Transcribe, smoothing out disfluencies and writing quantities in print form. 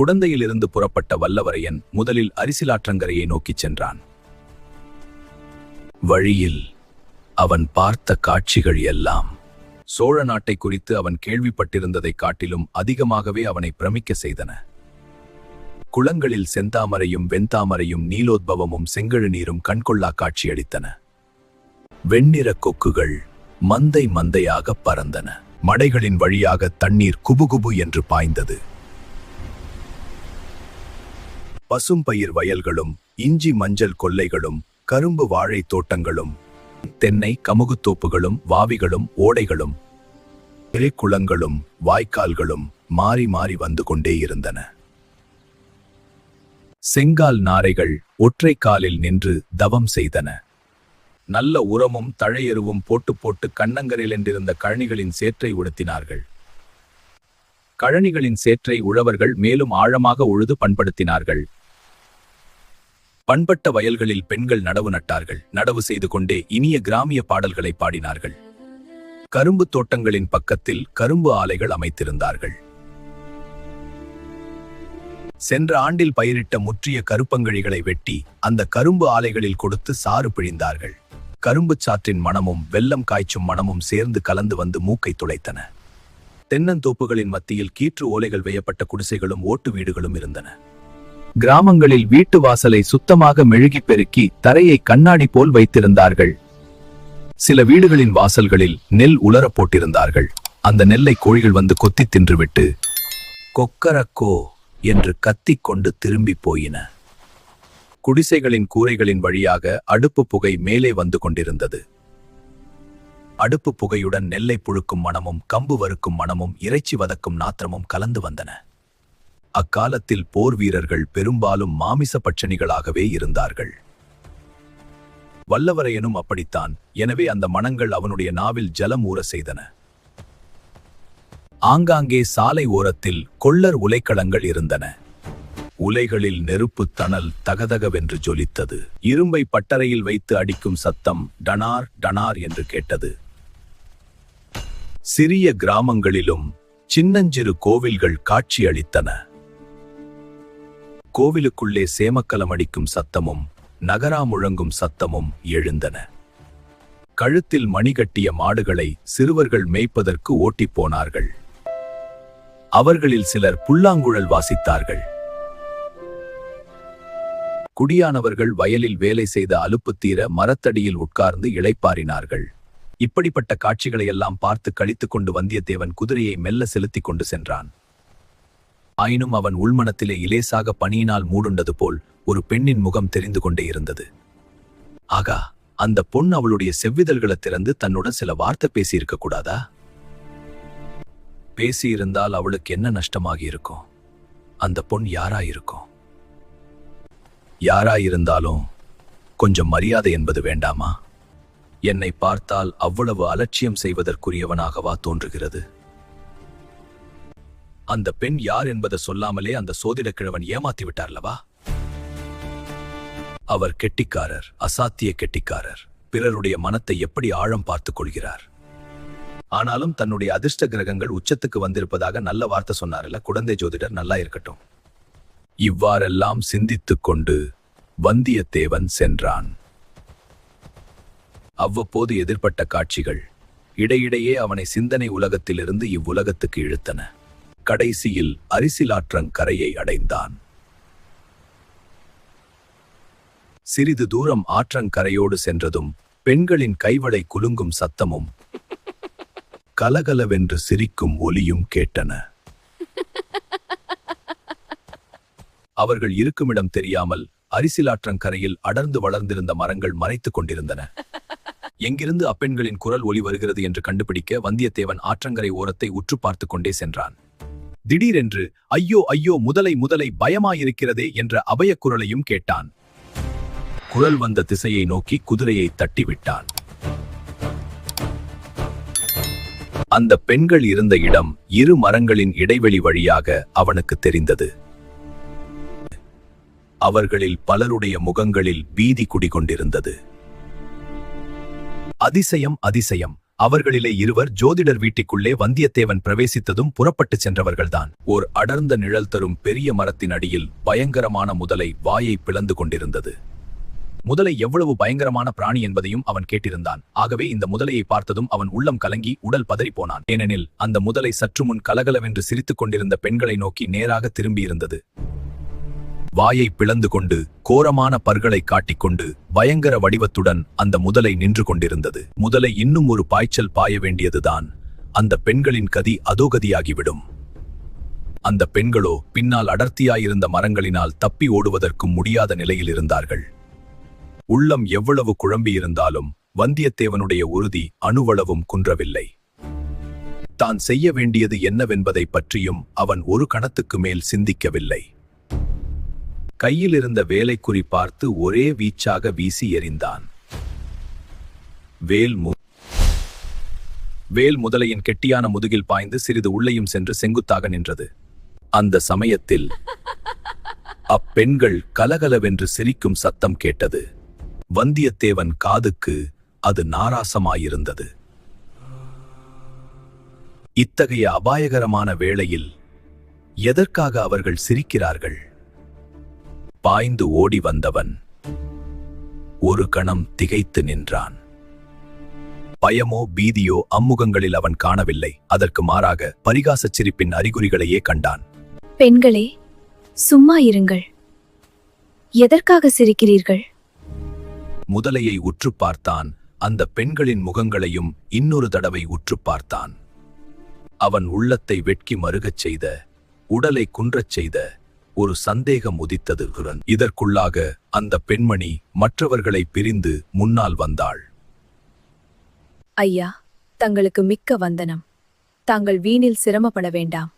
குடந்தையிலிருந்து புறப்பட்ட வல்லவரையன் முதலில் அரிசிலாற்றங்கரையை நோக்கிச் சென்றான். வழியில் அவன் பார்த்த காட்சிகள் எல்லாம் சோழ நாட்டை குறித்து அவன் கேள்விப்பட்டிருந்ததைக் காட்டிலும் அதிகமாகவே அவனை பிரமிக்க செய்தன. குளங்களில் செந்தாமரையும் வெண்தாமரையும் நீலோத்பவமும் செங்கழு நீரும் கண்கொள்ளா காட்சியளித்தன. வெண்ணிற கொக்குகள் மந்தை மந்தையாக பறந்தன. மடைகளின் வழியாக தண்ணீர் குபுகுபு என்று பாய்ந்தது. பசும்பயிர் வயல்களும் இஞ்சி மஞ்சள் கொல்லைகளும் கரும்பு வாழை தோட்டங்களும் தென்னை கமுகுத்தோப்புகளும் வாவிகளும் ஓடைகளும் குளங்களும் வாய்க்கால்களும் மாறி மாறி வந்து கொண்டே இருந்தன. செங்கால் நாரைகள் ஒற்றை காலில் நின்று தவம் செய்தன. நல்ல உரமும் தழையெருவும் போட்டு போட்டு கண்ணங்கரில் என்றிருந்த கழனிகளின் சேற்றை உடுத்தினார்கள். கழனிகளின் சேற்றை உழவர்கள் மேலும் ஆழமாக உழுது பண்படுத்தினார்கள். பண்பட்ட வயல்களில் பெண்கள் நடவு நட்டார்கள். நடவு செய்து கொண்டே இனிய கிராமிய பாடல்களை பாடினார்கள். கரும்பு தோட்டங்களின் பக்கத்தில் கரும்பு ஆலைகள் அமைத்திருந்தார்கள். சென்ற ஆண்டில் பயிரிட்ட முற்றிய கருப்பங்கழிகளை வெட்டி அந்த கரும்பு ஆலைகளில் கொடுத்து சாறு பிழிந்தார்கள். கரும்பு சாற்றின் மணமும் வெல்லம் காய்ச்சும் மணமும் சேர்ந்து கலந்து வந்து மூக்கை துளைத்தன. தென்னந்தோப்புகளின் மத்தியில் கீற்று ஓலைகள் வேயப்பட்ட குடிசைகளும் ஓட்டு வீடுகளும் இருந்தன. கிராமங்களில் வீட்டு வாசலை சுத்தமாக மெழுகி பெருக்கி தரையை கண்ணாடி போல் வைத்திருந்தார்கள். சில வீடுகளின் வாசல்களில் நெல் உலர போட்டிருந்தார்கள். அந்த நெல்லை கோழிகள் வந்து கொத்தி தின்றுவிட்டு கொக்கரக்கோ என்று கத்திக்கொண்டு திரும்பி போயின. குடிசைகளின் கூரைகளின் வழியாக அடுப்பு புகை மேலே வந்து கொண்டிருந்தது. அடுப்பு புகையுடன் நெல்லை புழுக்கும் மணமும் கம்பு வறுக்கும் மணமும் இறைச்சி வதக்கும் நாற்றமும் கலந்து வந்தன. அக்காலத்தில் போர் வீரர்கள் பெரும்பாலும் மாமிச பட்சணிகளாகவே இருந்தார்கள். வல்லவரையனும் அப்படித்தான். எனவே அந்த மணங்கள் அவனுடைய நாவில் ஜலம் ஊற செய்தன. ஆங்காங்கே சாலை ஓரத்தில் கொள்ளர் உலைக்களங்கள் இருந்தன. உலைகளில் நெருப்பு தணல் தகதகவென்று ஜொலித்தது. இரும்பை பட்டறையில் வைத்து அடிக்கும் சத்தம் டனார் டனார் என்று கேட்டது. சிறிய கிராமங்களிலும் சின்னஞ்சிறு கோவில்கள் காட்சி அளித்தன. கோவிலுக்குள்ளே சேமக்கலம் அடிக்கும் சத்தமும் நகரா முழங்கும் சத்தமும் எழுந்தன. கழுத்தில் மணிகட்டிய மாடுகளை சிறுவர்கள் மேய்ப்பதற்கு ஓட்டிப் போனார்கள். அவர்களில் சிலர் புல்லாங்குழல் வாசித்தார்கள். குடியானவர்கள் வயலில் வேலை செய்த அலுப்பு தீர மரத்தடியில் உட்கார்ந்து இளைப்பாறினார்கள். இப்படிப்பட்ட காட்சிகளை எல்லாம் பார்த்து கழித்துக் கொண்டு வந்தியத்தேவன் குதிரையை மெல்ல செலுத்திக் கொண்டு சென்றான். ஆயினும் அவன் உள்மனத்திலே இலேசாக பனியினால் மூடுண்டது போல் ஒரு பெண்ணின் முகம் தெரிந்து கொண்டே இருந்தது. ஆகா, அந்த பொன் அவளுடைய செவ்விதழ்களை திறந்து தன்னுடன் சில வார்த்தை பேசியிருக்க கூடாதா? பேசியிருந்தால் அவளுக்கு என்ன நஷ்டமாகி இருக்கும்? அந்த பொன் யாராயிருக்கும்? யாராயிருந்தாலும் கொஞ்சம் மரியாதை என்பது வேண்டாமா? என்னை பார்த்தால் அவ்வளவு அலட்சியம் செய்வதற்குரியவனாகவா தோன்றுகிறது? அந்த பெண் யார் என்பதை சொல்லாமலே அந்த சோதிடக் கிழவன் ஏமாத்தி விட்டார்லவா? அவர் கெட்டிக்காரர், அசாத்திய கெட்டிக்காரர். பிறருடைய மனத்தை எப்படி ஆழம் பார்த்துக் கொள்கிறார். ஆனாலும் தன்னுடைய அதிர்ஷ்ட கிரகங்கள் உச்சத்துக்கு வந்திருப்பதாக நல்ல வார்த்தை சொன்னார்ல குடந்தை ஜோதிடர், நல்லா இருக்கட்டும். இவ்வாறெல்லாம் சிந்தித்துக் கொண்டு வந்தியத்தேவன் சென்றான். அவ்வப்போது எதிர்பட்ட காட்சிகள் இடையிடையே அவனை சிந்தனை உலகத்திலிருந்து இவ்வுலகத்துக்கு இழுத்தன. கடைசியில் அரிசிலாற்றங்கரையை அடைந்தான். சிறிது தூரம் ஆற்றங்கரையோடு சென்றதும் பெண்களின் கைவளை குலுங்கும் சத்தமும் கலகலவென்று சிரிக்கும் ஒலியும் கேட்டன. அவர்கள் இருக்குமிடம் தெரியாமல் அரிசிலாற்றங்கரையில் அடர்ந்து வளர்ந்திருந்த மரங்கள் மறைத்துக் கொண்டிருந்தன. எங்கிருந்து அப்பெண்களின் குரல் ஒலி வருகிறது என்று கண்டுபிடிக்க வந்தியத்தேவன் ஆற்றங்கரை ஓரத்தை உற்று பார்த்து கொண்டே சென்றான். திடீரென்று ஐயோ ஐயோ முதலை முதலை பயமாயிருக்கிறதே என்ற அபயக் குரலையும் கேட்டான். குரல் வந்த திசையை நோக்கி குதிரையை தட்டிவிட்டான். அந்த பெண்கள் இருந்த இடம் இரு மரங்களின் இடைவெளி வழியாக அவனுக்கு தெரிந்தது. அவர்களில் பலருடைய முகங்களில் பீதி குடிகொண்டிருந்தது. அதிசயம் அதிசயம்! அவர்களிலே இருவர் ஜோதிடர் வீட்டுக்குள்ளே வந்தியத்தேவன் பிரவேசித்ததும் புறப்பட்டுச் சென்றவர்கள்தான். ஓர் அடர்ந்த நிழல் தரும் பெரிய மரத்தின் அடியில் பயங்கரமான முதலை வாயை பிளந்து கொண்டிருந்தது. முதலை எவ்வளவு பயங்கரமான பிராணி என்பதையும் அவன் கேட்டிருந்தான். ஆகவே இந்த முதலையை பார்த்ததும் அவன் உள்ளம் கலங்கி உடல் பதறிப்போனான். ஏனெனில் அந்த முதலை சற்று முன் கலகலவென்று சிரித்துக் கொண்டிருந்த பெண்களை நோக்கி நேராக திரும்பியிருந்தது. வாயை பிளந்து கொண்டு கோரமான பற்களை காட்டிக்கொண்டு பயங்கர வடிவத்துடன் அந்த முதலை நின்று கொண்டிருந்தது. முதலை இன்னும் ஒரு பாய்ச்சல் பாய வேண்டியதுதான். அந்த பெண்களின் கதி அதோகதியாகிவிடும். அந்த பெண்களோ பின்னால் அடர்த்தியாயிருந்த மரங்களினால் தப்பி ஓடுவதற்கும் முடியாத நிலையில் இருந்தார்கள். உள்ளம் எவ்வளவு குழம்பியிருந்தாலும் வந்தியத்தேவனுடைய உறுதி அணுவளவும் குன்றவில்லை. தான் செய்ய வேண்டியது என்னவென்பதை பற்றியும் அவன் ஒரு கணத்துக்கு மேல் சிந்திக்கவில்லை. கையில் இருந்த வேலைக்குறி பார்த்து ஒரே வீச்சாக வீசி எறிந்தான். வேல் முதலையின் கெட்டியான முதுகில் பாய்ந்து சிறிது உள்ளேயும் சென்று செங்குத்தாக நின்றது. அந்த சமயத்தில் அப்பெண்கள் கலகலவென்று சிரிக்கும் சத்தம் கேட்டது. வந்தியத்தேவன் காதுக்கு அது நாராசமாயிருந்தது. இத்தகைய அபாயகரமான வேளையில் எதற்காக அவர்கள் சிரிக்கிறார்கள்? பாய்ந்து ஓடி வந்தவன் ஒரு கணம் திகைத்து நின்றான். பயமோ பீதியோ அம்முகங்களில் அவன் காணவில்லை. அதற்கு மாறாக பரிகாசச் சிரிப்பின் அறிகுறிகளையே கண்டான். பெண்களே, சும்மா இருங்கள். எதற்காக சிரிக்கிறீர்கள்? முதலையை உற்று பார்த்தான். அந்த பெண்களின் முகங்களையும் இன்னொரு தடவை உற்று பார்த்தான். அவன் உள்ளத்தை வெட்கி மருகச் செய்த, உடலை குன்றச் செய்த ஒரு சந்தேகம் உதித்தது. இதற்குள்ளாக அந்த பெண்மணி மற்றவர்களை பிரிந்து முன்னால் வந்தாள். ஐயா, தங்களுக்கு மிக்க வந்தனம். தாங்கள் வீணில் சிரமப்பட வேண்டாம்.